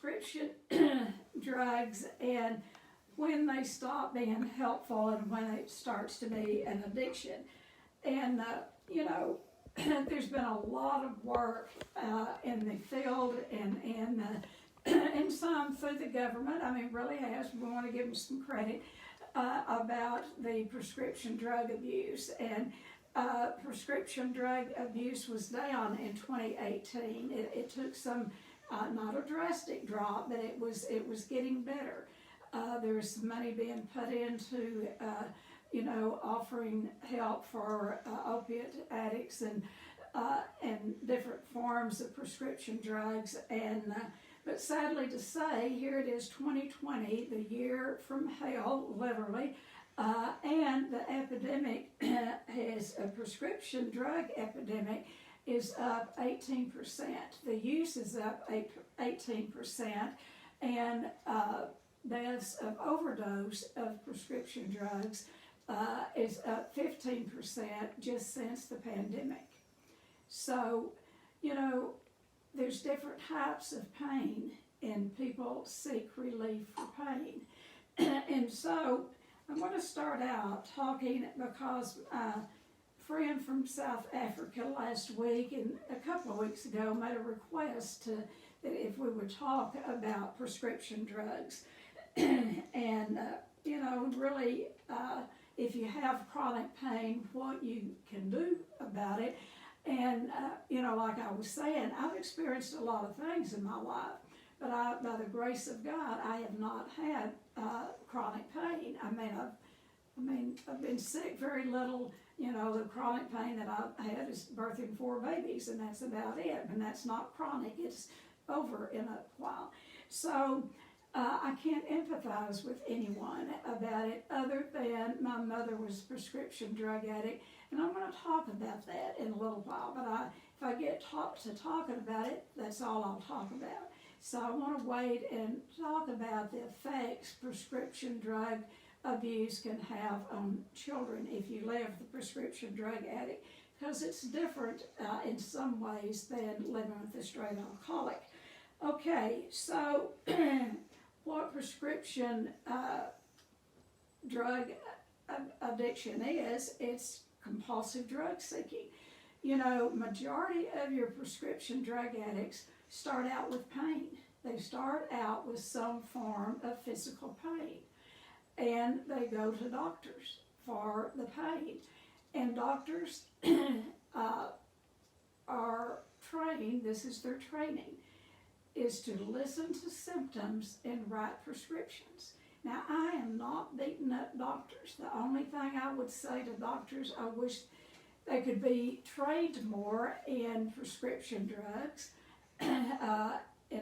prescription drugs and when they stop being helpful and when it starts to be an addiction. And, there's been a lot of work in the field and some through the government. I mean, really has. We want to give them some credit about the prescription drug abuse. And prescription drug abuse was down in 2018. It took some, not a drastic drop, but it was getting better. There was some money being put into offering help for opiate addicts and different forms of prescription drugs. And but sadly to say, here it is, 2020, the year from hell, literally, and the epidemic a prescription drug epidemic is up 18%. The use is up 18%, and deaths of overdose of prescription drugs is up 15% just since the pandemic. So, there's different types of pain, and people seek relief for pain. And so, I'm going to start out talking because a friend from South Africa last week and a couple of weeks ago made a request that if we would talk about prescription drugs. And, really, if you have chronic pain, what you can do about it. And, like I was saying, I've experienced a lot of things in my life, but by the grace of God, I have not had chronic pain. I've been sick very little. The chronic pain that I've had is birthing 4 babies, and that's about it. And that's not chronic. It's over in a while. So I can't empathize with anyone about it other than my mother was a prescription drug addict, and I'm going to talk about that in a little while. But if I get to talking about it, that's all I'll talk about. So I want to wait and talk about the effects prescription drug abuse can have on children if you live with a prescription drug addict, because it's different in some ways than living with a straight alcoholic. Okay, so what prescription drug addiction is, it's compulsive drug seeking. Majority of your prescription drug addicts start out with pain. They start out with some form of physical pain, and they go to doctors for the pain. And doctors are trained, this is their training, is to listen to symptoms and write prescriptions. Now, I am not beating up doctors. The only thing I would say to doctors, I wish they could be trained more in prescription drugs and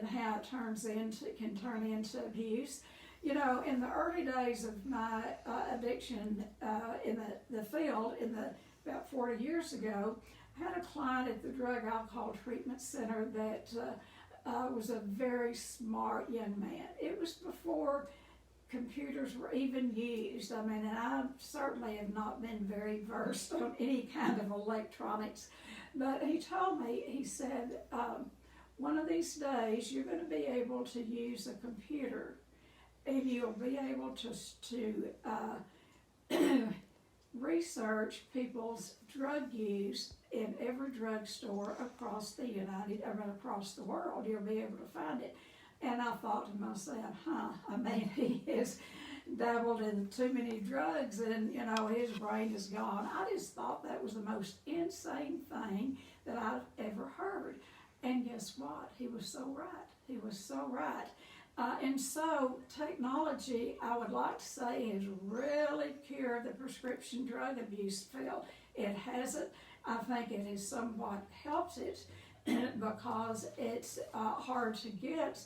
how it can turn into abuse. In the early days of my addiction in the field, about 40 years ago, I had a client at the Drug Alcohol Treatment Center that was a very smart young man. It was before computers were even used. And I certainly have not been very versed on any kind of electronics. But he told me, he said, one of these days you're going to be able to use a computer and you'll be able to research people's drug use in every drugstore across the world. You'll be able to find it. And I thought to myself, he has dabbled in too many drugs and, his brain is gone. I just thought that was the most insane thing that I've ever heard. And guess what? He was so right. He was so right. And so technology, I would like to say, has really cured the prescription drug abuse field. It hasn't. I think it has somewhat helped it because it's hard to get.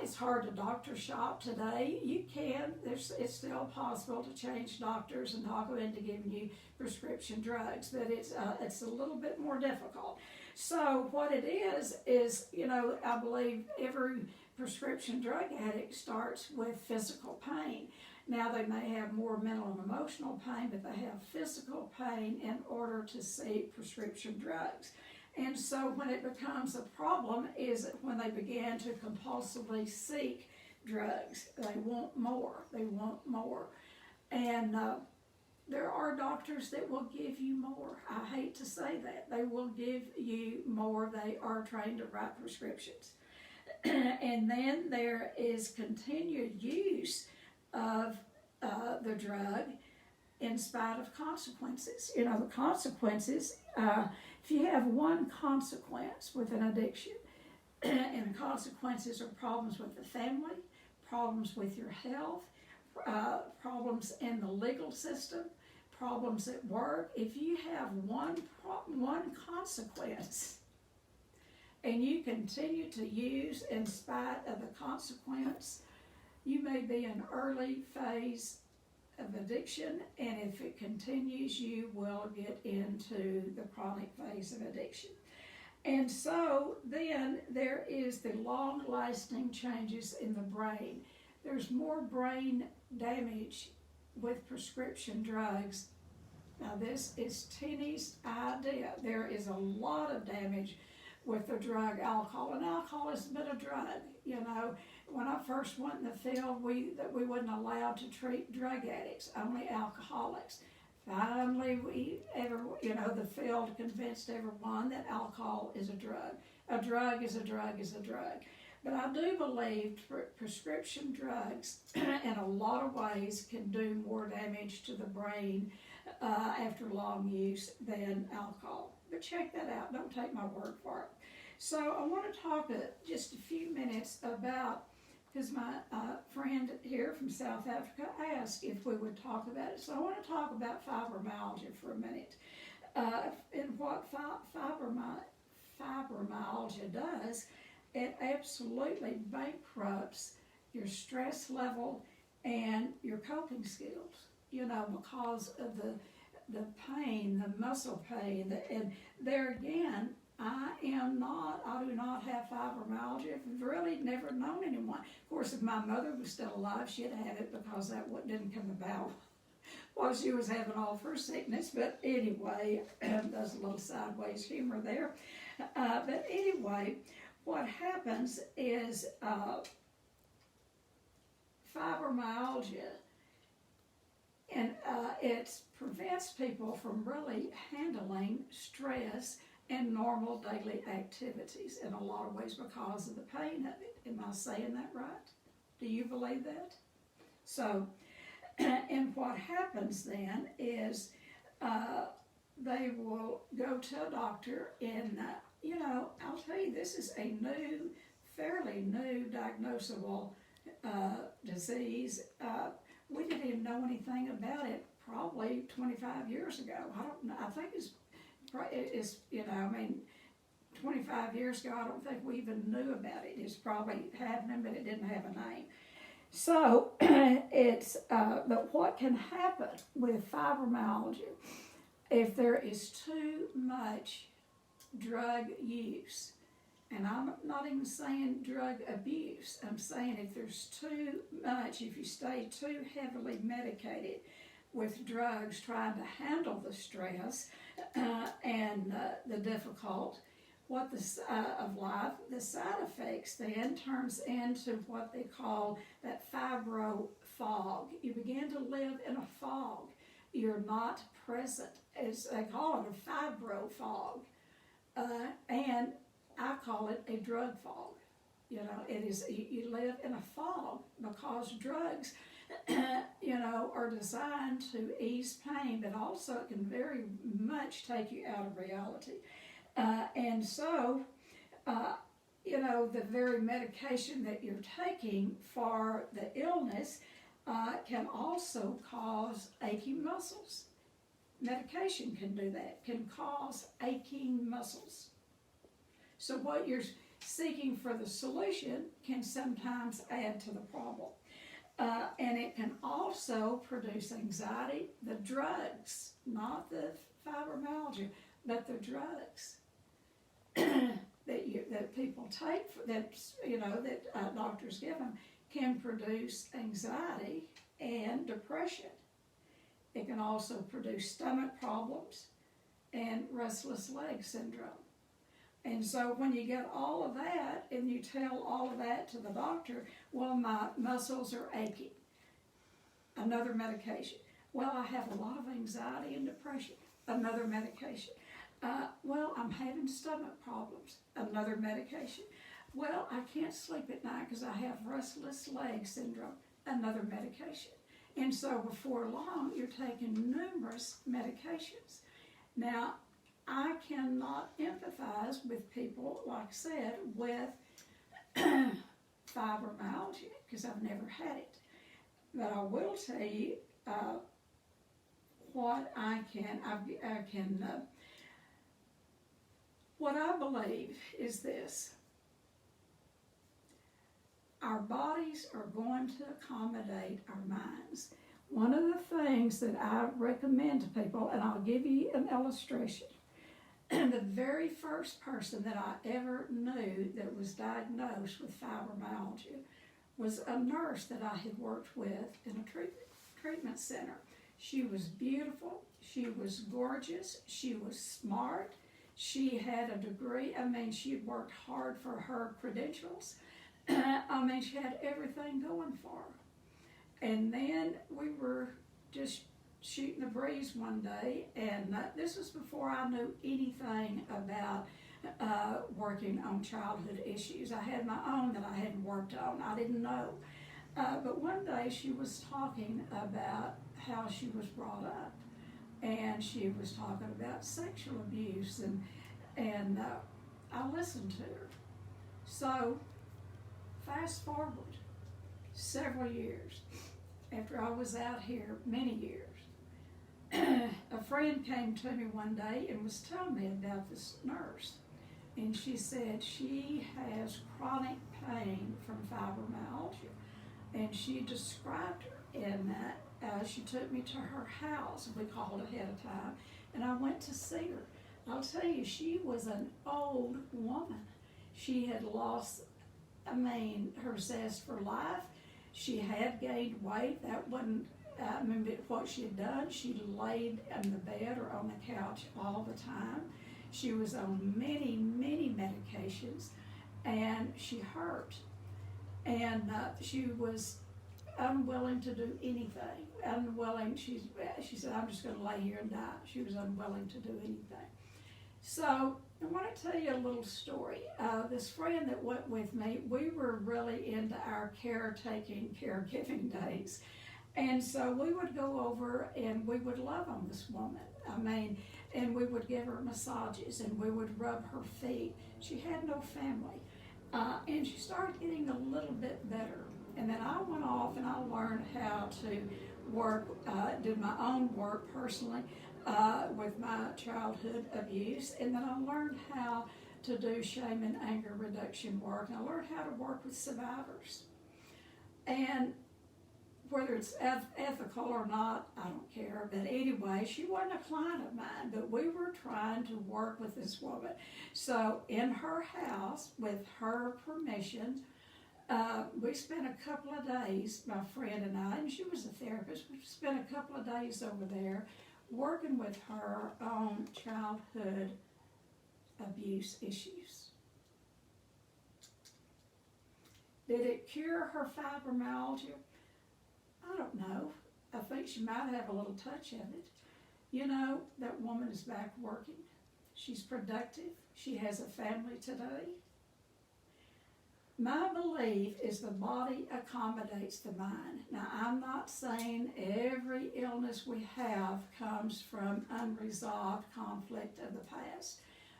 It's hard to doctor shop today. You can. It's still possible to change doctors and talk them into giving you prescription drugs, but it's a little bit more difficult. So what it is, I believe every prescription drug addict starts with physical pain. Now they may have more mental and emotional pain, but they have physical pain in order to seek prescription drugs. And so when it becomes a problem is when they begin to compulsively seek drugs. They want more. They want more. And there are doctors that will give you more. I hate to say that. They will give you more. They are trained to write prescriptions. And then there is continued use of the drug in spite of consequences. You know, the consequences, if you have one consequence with an addiction, and the consequences are problems with the family, problems with your health, problems in the legal system, problems at work. If you have one consequence and you continue to use in spite of the consequence, you may be in early phase of addiction, and if it continues, you will get into the chronic phase of addiction. And so then there is the long-lasting changes in the brain. There's more brain damage with prescription drugs. Now this is Tennie's idea. There is a lot of damage with the drug alcohol, and alcohol has been a drug. You know, when I first went in the field, we wasn't allowed to treat drug addicts, only alcoholics. Finally, the field convinced everyone that alcohol is a drug. A drug is a drug is a drug. But I do believe prescription drugs, in a lot of ways, can do more damage to the brain after long use than alcohol. But check that out. Don't take my word for it. So I want to talk just a few minutes about, because my friend here from South Africa asked if we would talk about it. So I want to talk about fibromyalgia for a minute. And what fibromyalgia does, it absolutely bankrupts your stress level and your coping skills, because of the pain, the muscle pain. And there again, I do not have fibromyalgia. I've really never known anyone. Of course, if my mother was still alive, she'd have it, because that didn't come about while she was having all of her sickness. But anyway, there's a little sideways humor there. But anyway, what happens is fibromyalgia, and it prevents people from really handling stress and normal daily activities in a lot of ways because of the pain of it. Am I saying that right? Do you believe that? So, and what happens then is they will go to a doctor, and I'll tell you, this is a fairly new diagnosable disease. We didn't even know anything about it probably 25 years ago. I don't know. I think it's 25 years ago, I don't think we even knew about it. It's probably happening, but it didn't have a name. So but what can happen with fibromyalgia if there is too much drug use? And I'm not even saying drug abuse. I'm saying if there's too much, if you stay too heavily medicated with drugs trying to handle the stress and the difficult of life, the side effects then turns into what they call that fibro fog. You begin to live in a fog. You're not present. They call it a fibro fog. And I call it a drug fog. It is, you live in a fog because drugs, are designed to ease pain, but also it can very much take you out of reality. And so, the very medication that you're taking for the illness can also cause aching muscles. Medication can do that, can cause aching muscles. So what you're seeking for the solution can sometimes add to the problem. And it can also produce anxiety. The drugs, not the fibromyalgia, but the drugs that people take, that doctors give them, can produce anxiety and depression. It can also produce stomach problems and restless leg syndrome. And so when you get all of that and you tell all of that to the doctor, well, my muscles are aching, another medication. Well, I have a lot of anxiety and depression, another medication. Well, I'm having stomach problems, another medication. Well, I can't sleep at night because I have restless leg syndrome, another medication. And so before long, you're taking numerous medications. Now, I cannot empathize with people, like I said, with fibromyalgia because I've never had it. But I will tell you what what I believe is this. Our bodies are going to accommodate our minds. One of the things that I recommend to people, and I'll give you an illustration. The very first person that I ever knew that was diagnosed with fibromyalgia was a nurse that I had worked with in a treatment center. She was beautiful, she was gorgeous, she was smart, she had a degree. I mean, she worked hard for her credentials. I mean, she had everything going for her. And then we were just shooting the breeze one day, and this was before I knew anything about working on childhood issues. I had my own that I hadn't worked on. I didn't know. But one day she was talking about how she was brought up, and she was talking about sexual abuse, and I listened to her. So fast forward several years after I was out here, many years, a friend came to me one day and was telling me about this nurse. And she said she has chronic pain from fibromyalgia. And she described her, and she took me to her house. We called ahead of time, and I went to see her. I'll tell you, she was an old woman. She had lost, her zest for life. She had gained weight. That wasn't what she had done. She laid in the bed or on the couch all the time. She was on many, many medications, and she hurt. And she was unwilling to do anything. She said, I'm just going to lay here and die. She was unwilling to do anything. So I want to tell you a little story. This friend that went with me, we were really into our caregiving days. And so we would go over and we would love on this woman. And we would give her massages and we would rub her feet. She had no family. And she started getting a little bit better. And then I went off and I learned how to work, did my own work personally with my childhood abuse. And then I learned how to do shame and anger reduction work. And I learned how to work with survivors. And whether it's ethical or not, I don't care. But anyway, she wasn't a client of mine, but we were trying to work with this woman. So in her house, with her permission, we spent a couple of days, my friend and I, and she was a therapist, we spent a couple of days over there working with her on childhood abuse issues. Did it cure her fibromyalgia? I don't know. I think she might have a little touch of it. You know, that woman is back working. She's productive. She has a family today. My belief is the body accommodates the mind. Now, I'm not saying every illness we have comes from unresolved conflict of the past,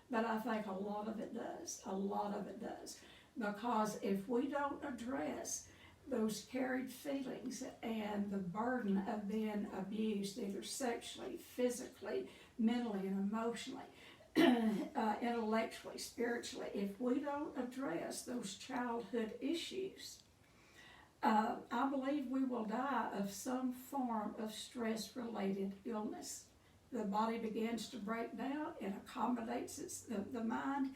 but I think a lot of it does. A lot of it does. Because if we don't address those carried feelings and the burden of being abused, either sexually, physically, mentally, and emotionally, intellectually, spiritually, if we don't address those childhood issues, I believe we will die of some form of stress-related illness. The body begins to break down, it accommodates the mind,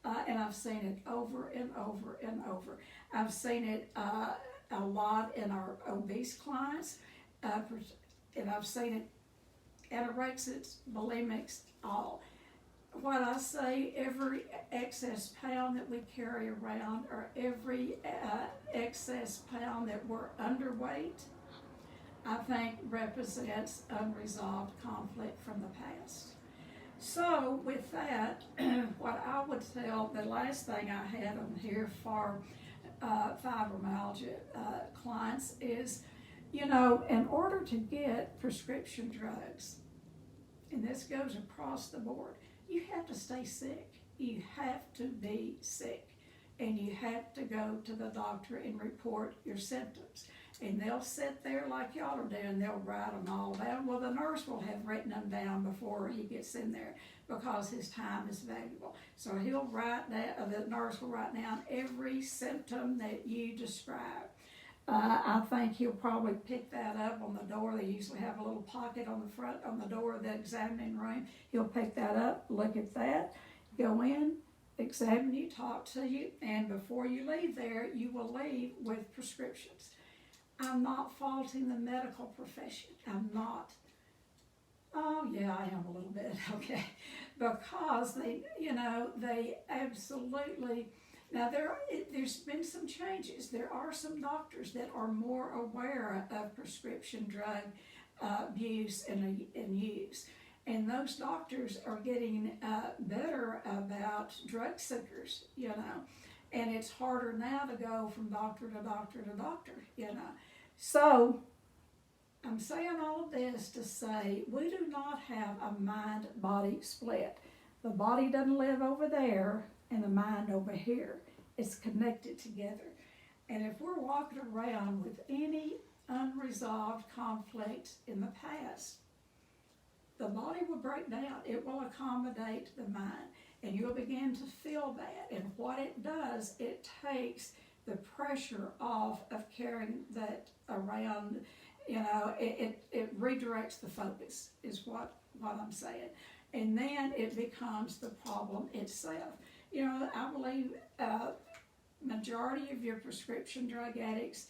and I've seen it over and over and over. I've seen it a lot in our obese clients, and I've seen it anorexics, bulimics, all. what I say, every excess pound that we carry around, or every excess pound that we're underweight, I think represents unresolved conflict from the past. So with that, what I would tell, the last thing I had on here for fibromyalgia clients is, in order to get prescription drugs, and this goes across the board, you have to stay sick. You have to be sick. And you have to go to the doctor and report your symptoms. And they'll sit there like y'all are doing, they'll write them all down. Well, the nurse will have written them down before he gets in there because his time is valuable. So he'll write that, the nurse will write down every symptom that you describe. I think he'll probably pick that up on the door. They usually have a little pocket on the front, on the door of the examining room. He'll pick that up, look at that, go in, examine you, talk to you, and before you leave there, you will leave with prescriptions. I'm not faulting the medical profession. I'm not. Oh yeah, I am a little bit, okay. Because they absolutely, now there's been some changes. There are some doctors that are more aware of prescription drug abuse and use. And those doctors are getting better about drug seekers, And it's harder now to go from doctor to doctor to doctor, So, I'm saying all of this to say we do not have a mind-body split. The body doesn't live over there and the mind over here. It's connected together. And if we're walking around with any unresolved conflict in the past, the body will break down. It will accommodate the mind. And you'll begin to feel that. And what it does, it takes the pressure off of carrying that around. It redirects the focus, is what I'm saying. And then it becomes the problem itself. I believe majority of your prescription drug addicts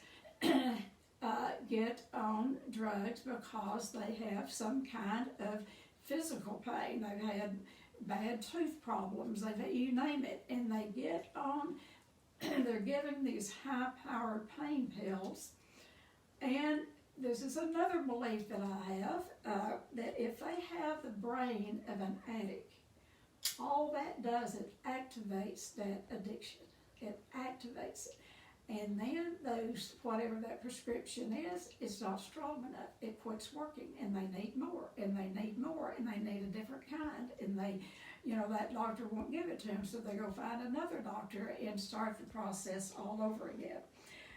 get on drugs because they have some kind of physical pain. They've had bad tooth problems, you name it, and they get on, they're given these high-powered pain pills. And this is another belief that I have, that if they have the brain of an addict, all that does, it activates that addiction. It activates it. And then whatever that prescription is, it's not strong enough. It quits working, and they need more, and they need more, and they need a different kind. And that doctor won't give it to them, so they go find another doctor and start the process all over again.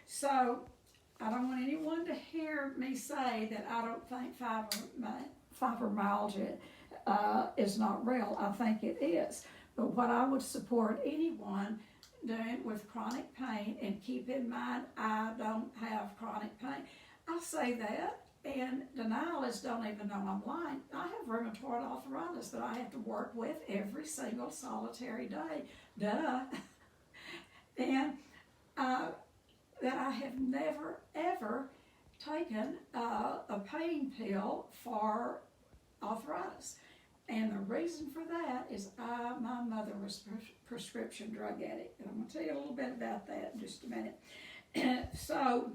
So I don't want anyone to hear me say that I don't think fibromyalgia is not real. I think it is. But what I would support anyone doing with chronic pain, and keep in mind, I don't have chronic pain. I say that, and denialists don't even know I'm lying. I have rheumatoid arthritis that I have to work with every single solitary day. Duh. And that I have never, ever taken a pain pill for arthritis. And the reason for that is my mother was a prescription drug addict. And I'm going to tell you a little bit about that in just a minute. So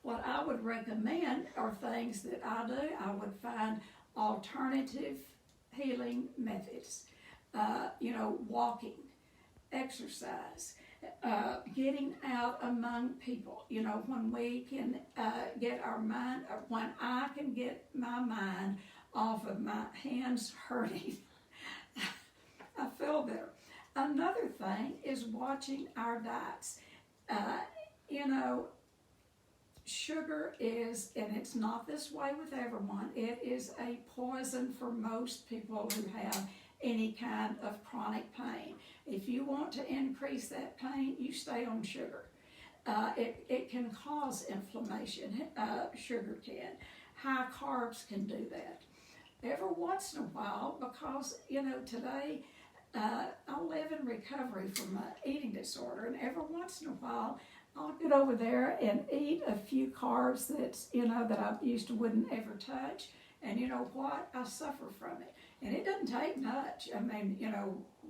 what I would recommend are things that I do. I would find alternative healing methods. Walking, exercise, getting out among people. When we can get our mind, when I can get my mind off of my hands hurting, I feel better. Another thing is watching our diets. Sugar is, and it's not this way with everyone, it is a poison for most people who have any kind of chronic pain. If you want to increase that pain, you stay on sugar. It can cause inflammation, sugar can. High carbs can do that. Every once in a while, because, today I live in recovery from an eating disorder, and every once in a while, I'll get over there and eat a few carbs that I used to wouldn't ever touch, and you know what? I suffer from it. And it doesn't take much. I mean,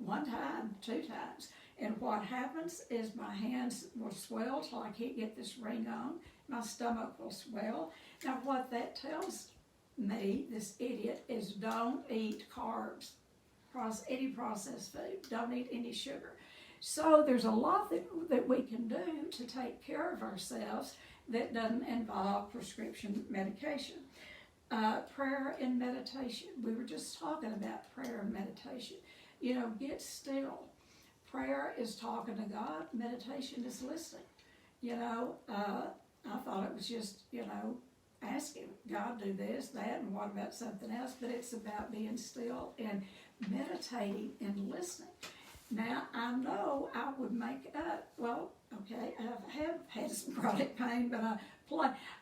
one time, 2 times. And what happens is my hands will swell till I can't get this ring on. My stomach will swell. Now what that tells me, this idiot, is don't eat carbs, any processed food. Don't eat any sugar. So there's a lot that we can do to take care of ourselves that doesn't involve prescription medication. Prayer and meditation. We were just talking about prayer and meditation. Get still. Prayer is talking to God. Meditation is listening. I thought it was just, asking God, do this, that, and what about something else? But it's about being still and meditating and listening. Now, I know I would make up, okay, I have had some chronic pain, but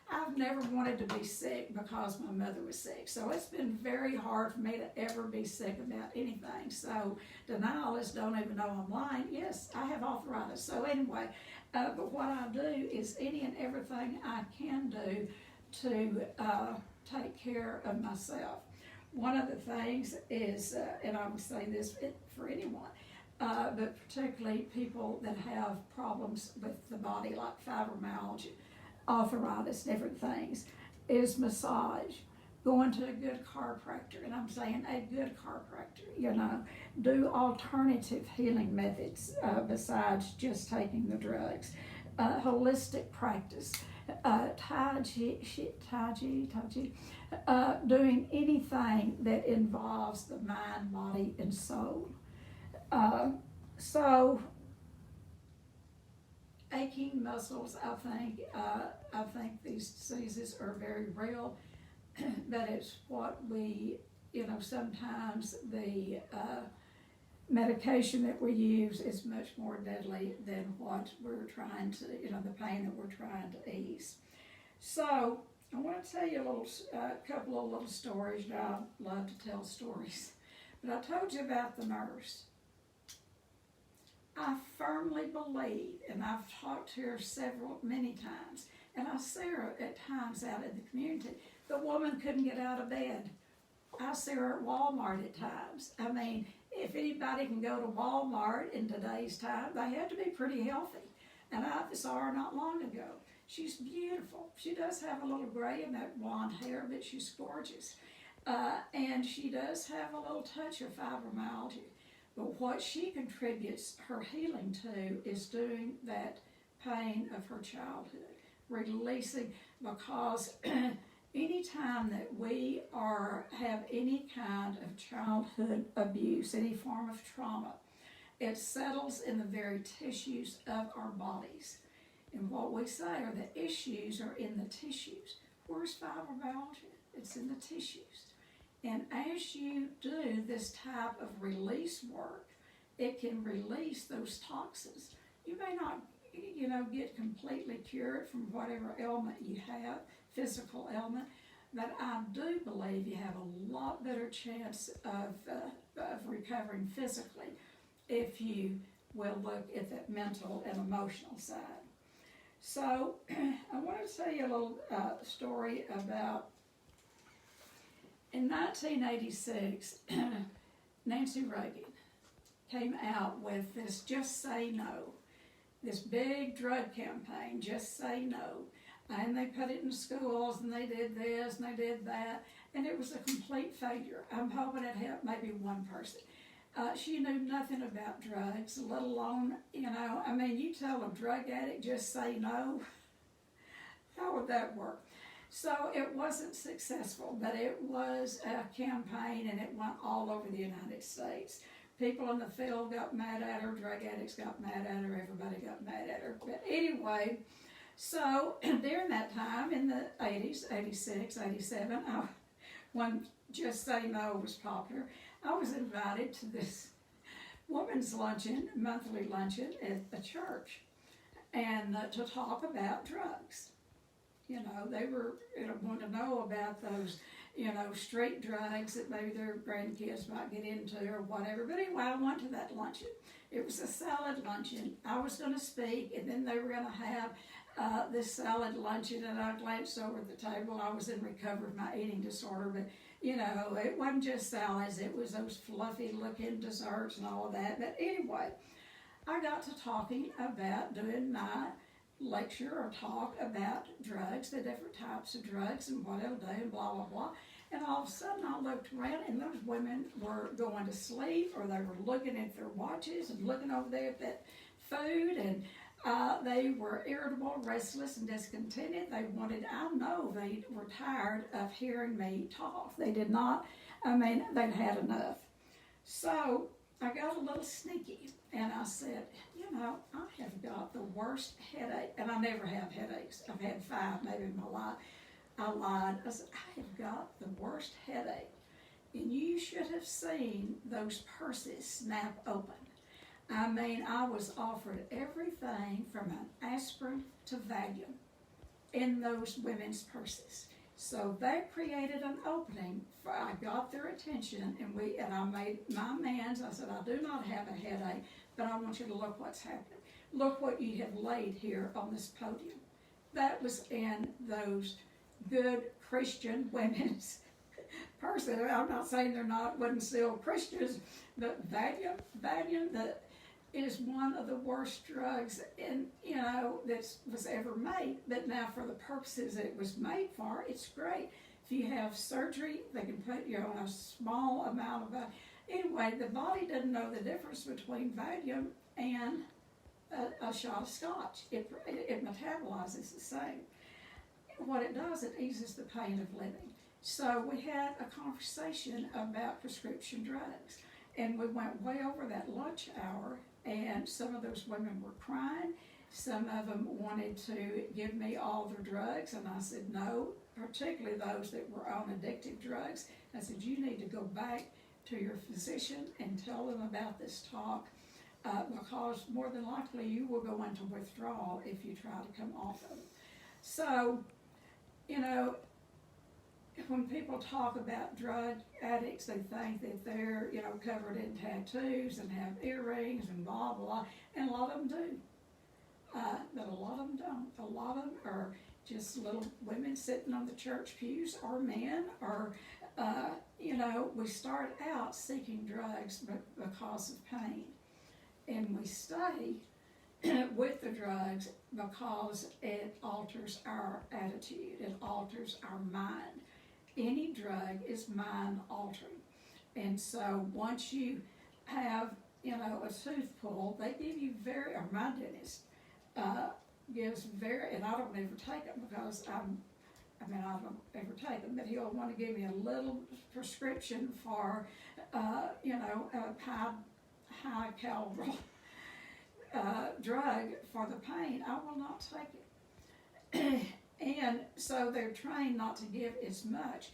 I've never wanted to be sick because my mother was sick. So it's been very hard for me to ever be sick about anything. So denialists don't even know I'm lying. Yes, I have arthritis. So anyway, but what I do is any and everything I can do to take care of myself. One of the things is, and I would say this for anyone, but particularly people that have problems with the body like fibromyalgia, arthritis, different things, is massage, going to a good chiropractor, and I'm saying a good chiropractor, do alternative healing methods besides just taking the drugs, holistic practice, Tai Chi, doing anything that involves the mind, body, and soul. So aching muscles, I think these diseases are very real, but it's what we, sometimes the medication that we use is much more deadly than what we're trying to, the pain that we're trying to ease. So I want to tell you a couple of little stories. I love to tell stories. But I told you about the nurse. I firmly believe, and I've talked to her many times, and I see her at times out in the community. The woman couldn't get out of bed. I see her at Walmart at times. I mean, if anybody can go to Walmart in today's time, they have to be pretty healthy. And I saw her not long ago. She's beautiful. She does have a little gray in that blonde hair, but she's gorgeous. And she does have a little touch of fibromyalgia. But what she contributes her healing to is doing that pain of her childhood, releasing, because anytime that we have any kind of childhood abuse, any form of trauma, it settles in the very tissues of our bodies. And what we say are the issues are in the tissues. Where's fibromyalgia? It's in the tissues. And as you do this type of release work, it can release those toxins. You may not, get completely cured from whatever ailment you have, physical ailment, but I do believe you have a lot better chance of recovering physically if you will look at that mental and emotional side. So I want to tell you a little story about, in 1986, Nancy Reagan came out with this Just Say No, this big drug campaign, Just Say No. And they put it in schools, and they did this, and they did that, and it was a complete failure. I'm hoping it helped maybe one person. She knew nothing about drugs, let alone, you tell a drug addict, just say no. How would that work? So it wasn't successful, but it was a campaign, and it went all over the United States. People in the field got mad at her, drug addicts got mad at her, everybody got mad at her. But anyway, so during that time, in the 80s, 86, 87, when Just Say No was popular, I was invited to this women's luncheon, monthly luncheon at the church, and to talk about drugs. They were wanting to know about those, street drugs that maybe their grandkids might get into or whatever. But anyway, I went to that luncheon. It was a salad luncheon. I was going to speak, and then they were going to have this salad luncheon, and I glanced over at the table. I was in recovery from my eating disorder, but you know, it wasn't just salads, it was those fluffy looking desserts and all of that. But anyway, I got to talking about doing my lecture or talk about drugs, the different types of drugs and what it'll do and blah, blah, blah. And all of a sudden I looked around and those women were going to sleep, or they were looking at their watches and looking over there at that food, and they were irritable, restless, and discontented. They wanted, I know they were tired of hearing me talk. They did not, they'd had enough. So I got a little sneaky and I said, you know, I have got the worst headache, and I never have headaches. I've had 5 maybe in my life. I lied. I said, I have got the worst headache, and you should have seen those purses snap open. I was offered everything from an aspirin to Valium in those women's purses. So that created an opening. I got their attention, and I made my amends. I said, I do not have a headache, but I want you to look what's happening. Look what you have laid here on this podium. That was in those good Christian women's purses. I'm not saying wasn't still Christians, but Valium, that is one of the worst drugs that was ever made. But now for the purposes it was made for, it's great. If you have surgery, they can put you on a small amount of anyway, the body doesn't know the difference between Valium and a shot of scotch. It metabolizes the same. What it does, it eases the pain of living. So we had a conversation about prescription drugs, and we went way over that lunch hour, and some of those women were crying. Some of them wanted to give me all their drugs, and I said no, particularly those that were on addictive drugs. I said, you need to go back to your physician and tell them about this talk, because more than likely you will go into withdrawal if you try to come off of it. So, you know, when people talk about drug addicts, they think that they're, you know, covered in tattoos and have earrings and blah, blah, and a lot of them do. But a lot of them don't. A lot of them are just little women sitting on the church pews, or men, or, you know, we start out seeking drugs because of pain. And we stay with the drugs because it alters our attitude, it alters our mind. Any drug is mind altering. And so once you have, you know, a tooth pull, they give you or my dentist gives and I don't ever take them because I don't ever take them, but he'll want to give me a little prescription for, you know, a high calorie drug for the pain. I will not take it. And so they're trained not to give as much.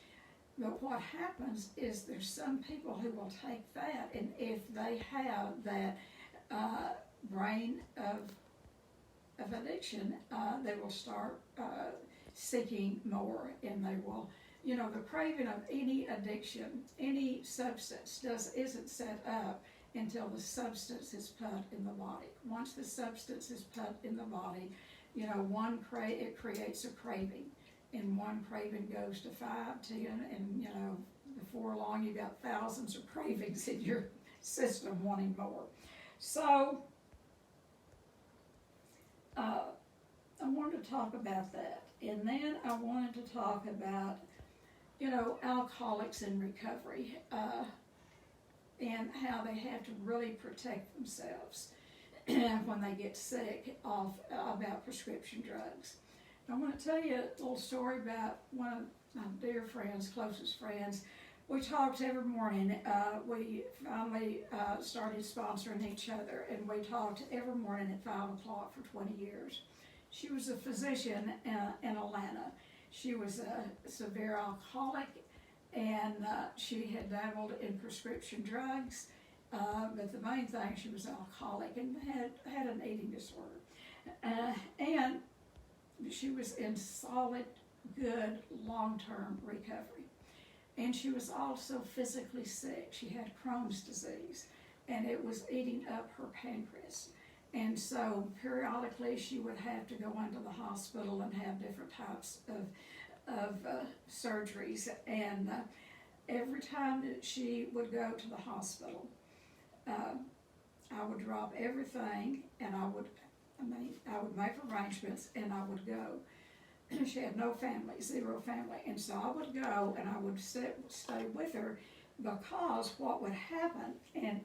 But what happens is there's some people who will take that, and if they have that brain of addiction, they will start seeking more, and they will, you know, the craving of any addiction, any substance isn't set up until the substance is put in the body. Once the substance is put in the body, you know, it creates a craving, and one craving goes to 5, 10, and, you know, before long you got thousands of cravings in your system wanting more. So I wanted to talk about that, and then I wanted to talk about, you know, alcoholics in recovery and how they have to really protect themselves when they get sick about prescription drugs. I want to tell you a little story about one of my dear friends, closest friends. We talked every morning. We finally started sponsoring each other, and we talked every morning at 5 o'clock for 20 years. She was a physician in Atlanta. She was a severe alcoholic, and she had dabbled in prescription drugs. But the main thing, she was alcoholic and had an eating disorder. And she was in solid, good, long-term recovery. And she was also physically sick. She had Crohn's disease, and it was eating up her pancreas. And so periodically she would have to go into the hospital and have different types of surgeries. And every time that she would go to the hospital, I would drop everything and I would make arrangements and I would go. She had no family, zero family. And so I would go and I would stay with her, because what would happen, and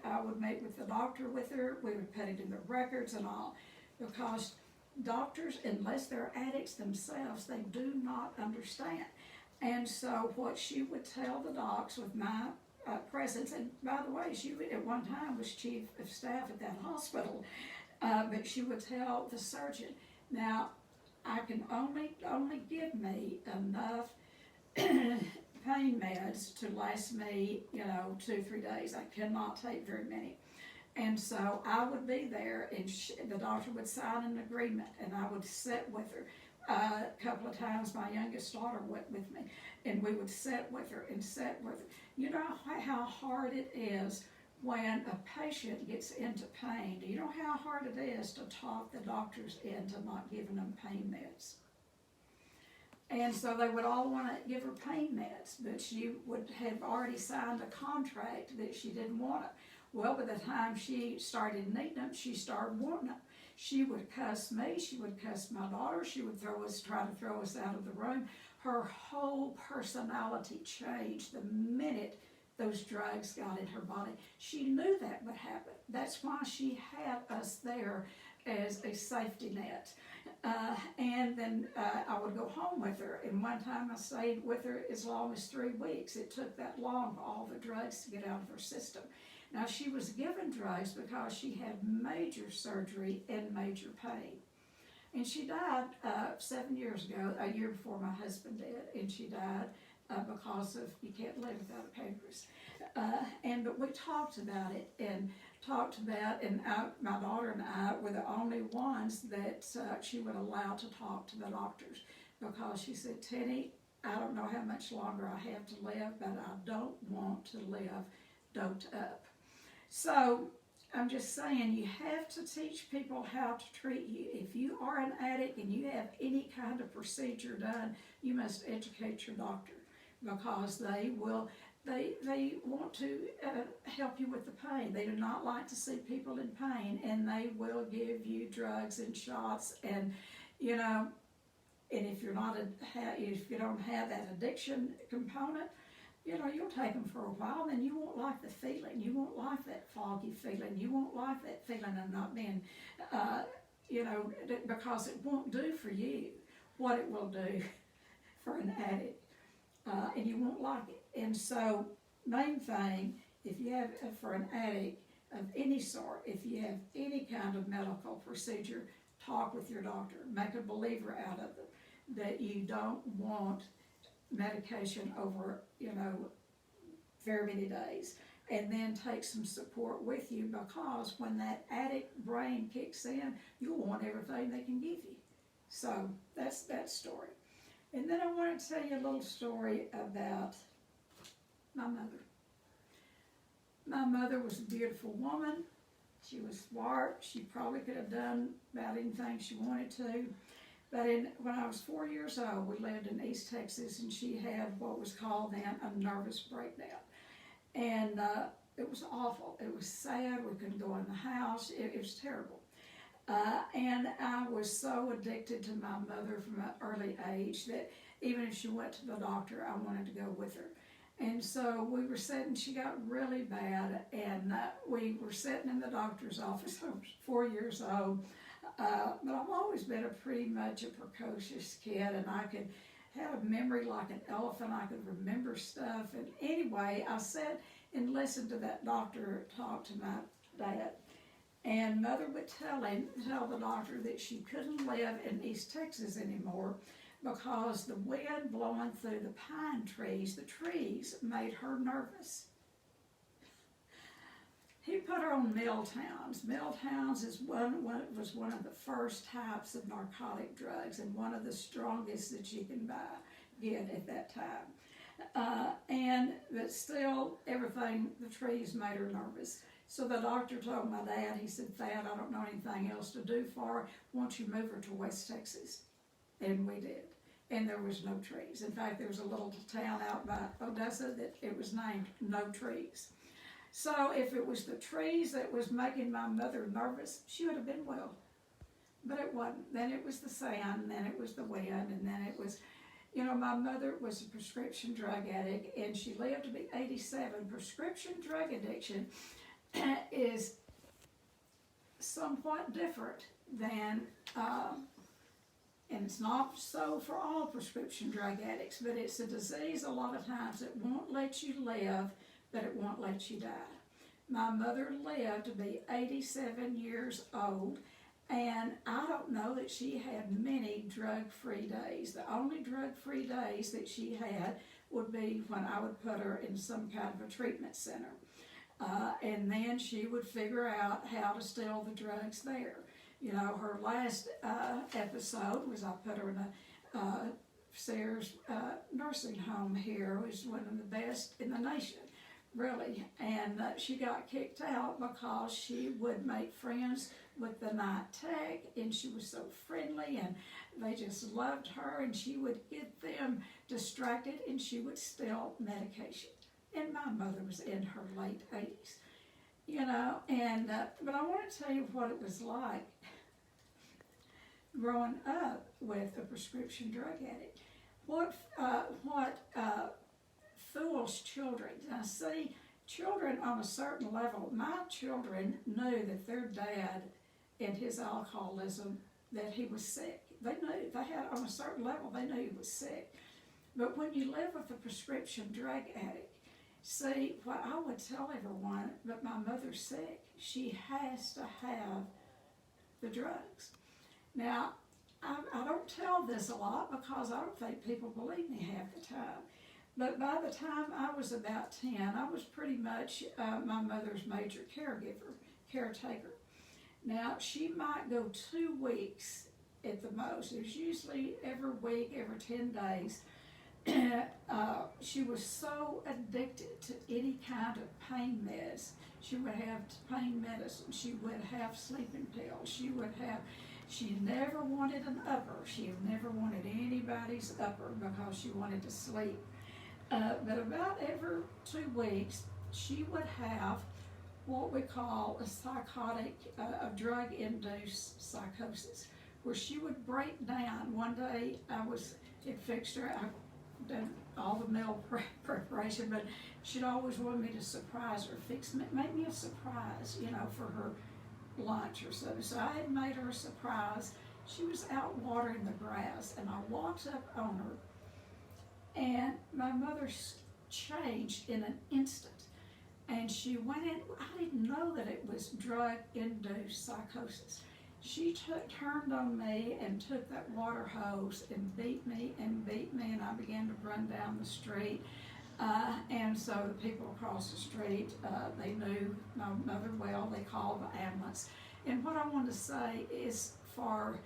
I would meet with the doctor with her, we would put it in the records and all, because doctors, unless they're addicts themselves, they do not understand. And so what she would tell the docs with my presence, and by the way, she at one time was chief of staff at that hospital, but she would tell the surgeon, now, I can only give me enough pain meds to last me, 2-3 days. I cannot take very many. And so I would be there, and the doctor would sign an agreement, and I would sit with her. A couple of times my youngest daughter went with me, and we would sit with her. You know how hard it is when a patient gets into pain. Do you know how hard it is to talk the doctors into not giving them pain meds? And so they would all want to give her pain meds, but she would have already signed a contract that she didn't want it. Well, by the time she started needing them, she started wanting them. She would cuss me, she would cuss my daughter, she would try to throw us out of the room. Her whole personality changed the minute those drugs got in her body. She knew that would happen. That's why she had us there as a safety net. And then I would go home with her, and one time I stayed with her as long as 3 weeks. It took that long for all the drugs to get out of her system. Now, she was given drugs because she had major surgery and major pain. And she died 7 years ago, a year before my husband did, and she died because of, you can't live without a pancreas. But we talked about it, and my daughter and I were the only ones that she would allow to talk to the doctors, because she said, Tennie, I don't know how much longer I have to live, but I don't want to live doped up. So I'm just saying, you have to teach people how to treat you. If you are an addict and you have any kind of procedure done, you must educate your doctor, because they want to help you with the pain. They do not like to see people in pain, and they will give you drugs and shots, and and if you don't have that addiction component, you'll take them for a while, and you won't like the feeling. You won't like that foggy feeling. You won't like that feeling of not being, because it won't do for you what it will do for an addict, and you won't like it. And so, main thing, if you have, for an addict of any sort, if you have any kind of medical procedure, talk with your doctor. Make a believer out of it, that you don't want medication over, very many days. And then take some support with you, because when that addict brain kicks in, you'll want everything they can give you. So that's that story. And then I want to tell you a little story about my mother. My mother was a beautiful woman. She was smart. She probably could have done about anything she wanted to. But when I was 4 years old, we lived in East Texas, and she had what was called then a nervous breakdown. And it was awful. It was sad. We couldn't go in the house. It was terrible. And I was so addicted to my mother from an early age that even if she went to the doctor, I wanted to go with her. And so we were sitting, she got really bad, and we were sitting in the doctor's office. I was 4 years old. But I've always been pretty much a precocious kid, and I could have a memory like an elephant. I could remember stuff. And anyway, I sat and listened to that doctor talk to my dad. And Mother would tell the doctor that she couldn't live in East Texas anymore, because the wind blowing through the pine trees, the trees made her nervous. He put her on Miltowns. Miltowns was one of the first types of narcotic drugs, and one of the strongest that you can get at that time. But still, the trees made her nervous. So the doctor told my dad, he said, Thad, I don't know anything else to do for her. Why don't you move her to West Texas? And we did. And there was no trees. In fact, there was a little town out by Odessa that it was named No Trees. So if it was the trees that was making my mother nervous, she would have been well. But it wasn't. Then it was the sand, and then it was the wind, and then it was, my mother was a prescription drug addict, and she lived to be 87. Prescription drug addiction is somewhat different than, and it's not so for all prescription drug addicts, but it's a disease a lot of times that won't let you live, but it won't let you die. My mother lived to be 87 years old, and I don't know that she had many drug-free days. The only drug-free days that she had would be when I would put her in some kind of a treatment center. And then she would figure out how to steal the drugs there. Her last episode was I put her in a Sears nursing home here, which is one of the best in the nation, really. And she got kicked out because she would make friends with the night tech, and she was so friendly, and they just loved her, and she would get them distracted, and she would steal medication. And my mother was in her late 80s, but I want to tell you what it was like growing up with a prescription drug addict. What fools children. Now see, children on a certain level, my children knew that their dad and his alcoholism, that he was sick. They knew, they had on a certain level, they knew he was sick. But when you live with a prescription drug addict, see, what I would tell everyone, but my mother's sick, she has to have the drugs. Now, I don't tell this a lot because I don't think people believe me half the time. But by the time I was about 10, I was pretty much my mother's major caretaker. Now, she might go 2 weeks at the most. It was usually every week, every 10 days. She was so addicted to any kind of pain meds. She would have pain medicine. She would have sleeping pills. She never wanted an upper. She never wanted anybody's upper because she wanted to sleep. But about every 2 weeks, she would have what we call a psychotic, a drug-induced psychosis, where she would break down. One day, it fixed her. I done all the meal preparation, but she'd always wanted me to surprise her, make me a surprise, for her lunch or so. So I had made her a surprise. She was out watering the grass, and I walked up on her, and my mother changed in an instant. And she went in, I didn't know that it was drug-induced psychosis. She turned on me and took that water hose and beat me, and I began to run down the street. And so the people across the street, they knew my mother well. They called the ambulance. And what I want to say is from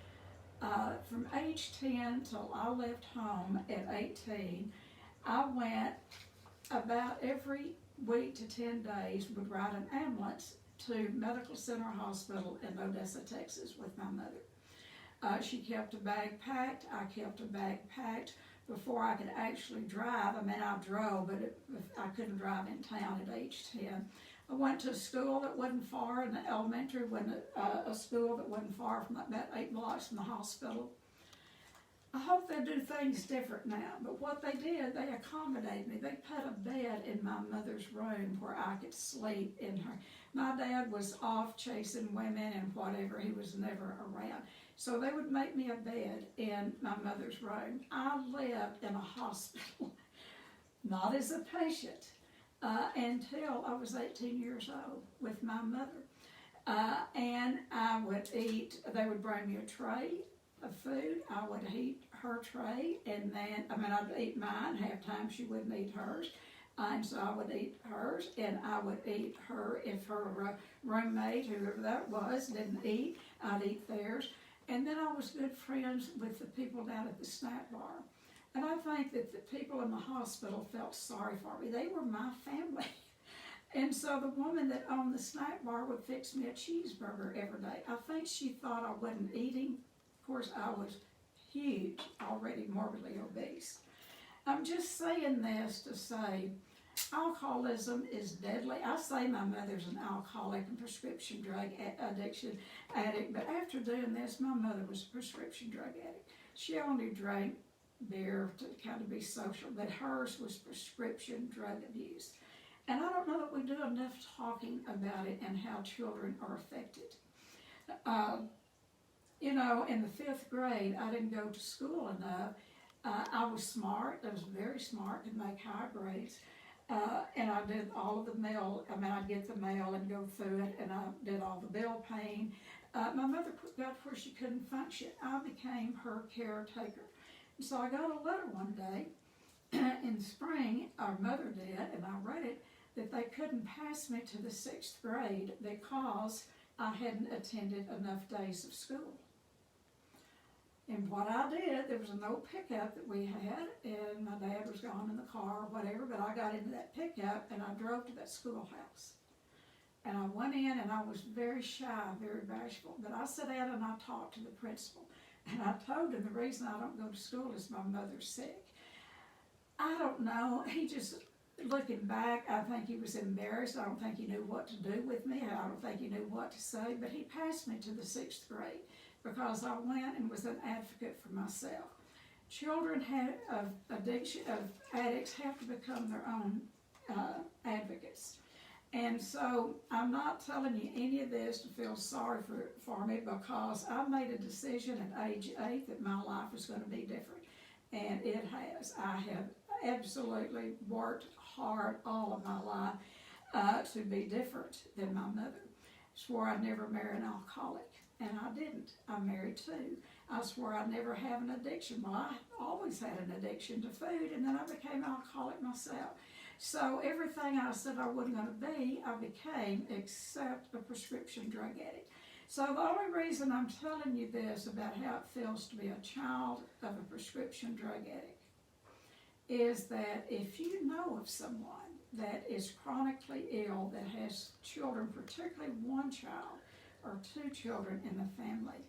age 10 till I left home at 18, I went about every week to 10 days, would ride an ambulance to Medical Center Hospital in Odessa, Texas with my mother. She kept a bag packed. I kept a bag packed. Before I could actually drive, I drove, but I couldn't drive in town at age 10. I went to a school that wasn't far, in the elementary, a school that wasn't far from about 8 blocks from the hospital. I hope they do things different now, but what they did, they accommodated me. They put a bed in my mother's room where I could sleep in her. My dad was off chasing women and whatever. He was never around. So they would make me a bed in my mother's room. I lived in a hospital, not as a patient, until I was 18 years old with my mother. And I would eat, they would bring me a tray of food. I would eat her tray, and then, I'd eat mine. Half time she wouldn't eat hers. And so I would eat hers, and I would eat her, if her roommate, whoever that was, didn't eat, I'd eat theirs. And then I was good friends with the people down at the snack bar. And I think that the people in the hospital felt sorry for me. They were my family. And so the woman that owned the snack bar would fix me a cheeseburger every day. I think she thought I wasn't eating. Of course, I was huge, already morbidly obese. I'm just saying this to say alcoholism is deadly. I say my mother's an alcoholic and prescription drug addiction addict, but after doing this, my mother was a prescription drug addict. She only drank beer to kind of be social, but hers was prescription drug abuse. And I don't know that we do enough talking about it and how children are affected. You know, in the 5th grade, I didn't go to school enough. I was smart. I was very smart to make high grades. And I did all of the mail. I mean, I'd get the mail and go through it, and I did all the bill paying. My mother got where she couldn't function. I became her caretaker. So I got a letter one day in the spring, our mother did, and I read it, that they couldn't pass me to the 6th grade because I hadn't attended enough days of school. And what I did, there was an old pickup that we had, and my dad was gone in the car or whatever, but I got into that pickup and I drove to that schoolhouse. And I went in and I was very shy, very bashful, but I sat down and I talked to the principal. And I told him the reason I don't go to school is my mother's sick. I don't know, he just, looking back, I think he was embarrassed. I don't think he knew what to do with me. I don't think he knew what to say, but he passed me to the 6th grade because I went and was an advocate for myself. Children of addicts have to become their own advocates. And so I'm not telling you any of this to feel sorry for me, because I made a decision at age 8 that my life was going to be different. And it has. I have absolutely worked hard all of my life to be different than my mother. I swore I'd never marry an alcoholic, and I didn't. I married 2. I swore I'd never have an addiction. Well, I always had an addiction to food, and then I became an alcoholic myself. So everything I said I wasn't going to be, I became, except a prescription drug addict. So the only reason I'm telling you this about how it feels to be a child of a prescription drug addict is that if you know of someone that is chronically ill, that has children, particularly one child or 2 children in the family,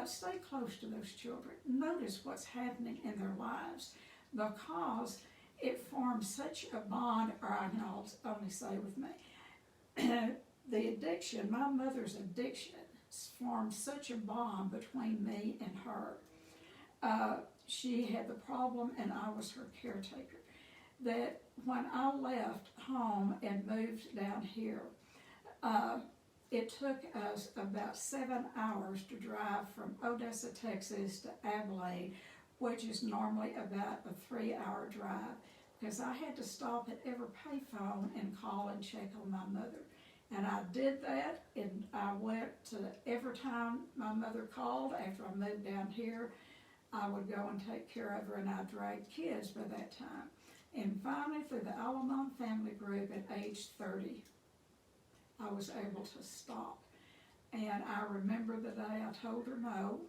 stay close to those children. Notice what's happening in their lives, because it forms such a bond, or I can only say with me, the addiction, my mother's addiction, formed such a bond between me and her. She had the problem and I was her caretaker. That when I left home and moved down here, it took us about 7 hours to drive from Odessa, Texas to Abilene, which is normally about a 3-hour drive, because I had to stop at every payphone and call and check on my mother. And I did that, and I went to every time my mother called after I moved down here, I would go and take care of her, and I dragged kids by that time. And finally, through the Al-Anon family group at age 30, I was able to stop. And I remember the day I told her no,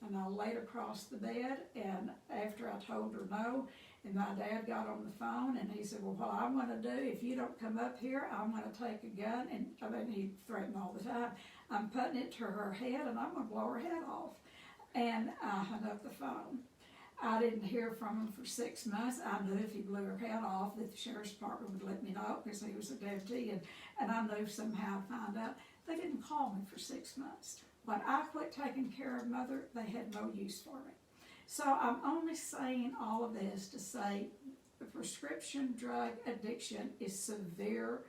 and I laid across the bed, and after I told her no, and my dad got on the phone, and he said, well, what I'm going to do, if you don't come up here, I'm going to take a gun, and I mean, he threatened all the time. I'm putting it to her head, and I'm going to blow her head off. And I hung up the phone. I didn't hear from him for 6 months. I knew if he blew her head off that the sheriff's department would let me know, because he was a deputy, and I knew somehow I'd find out. They didn't call me for 6 months. When I quit taking care of mother, they had no use for me. So I'm only saying all of this to say the prescription drug addiction is severe,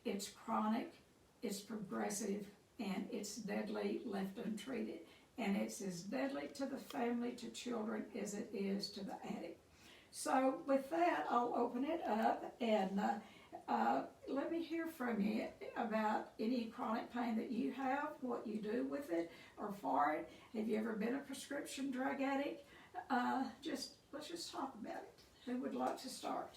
it's chronic, it's progressive, and it's deadly left untreated. And it's as deadly to the family, to children, as it is to the addict. So with that, I'll open it up, and let me hear from you about any chronic pain that you have, what you do with it or for it. Have you ever been a prescription drug addict? Let's just talk about it. Who would like to start?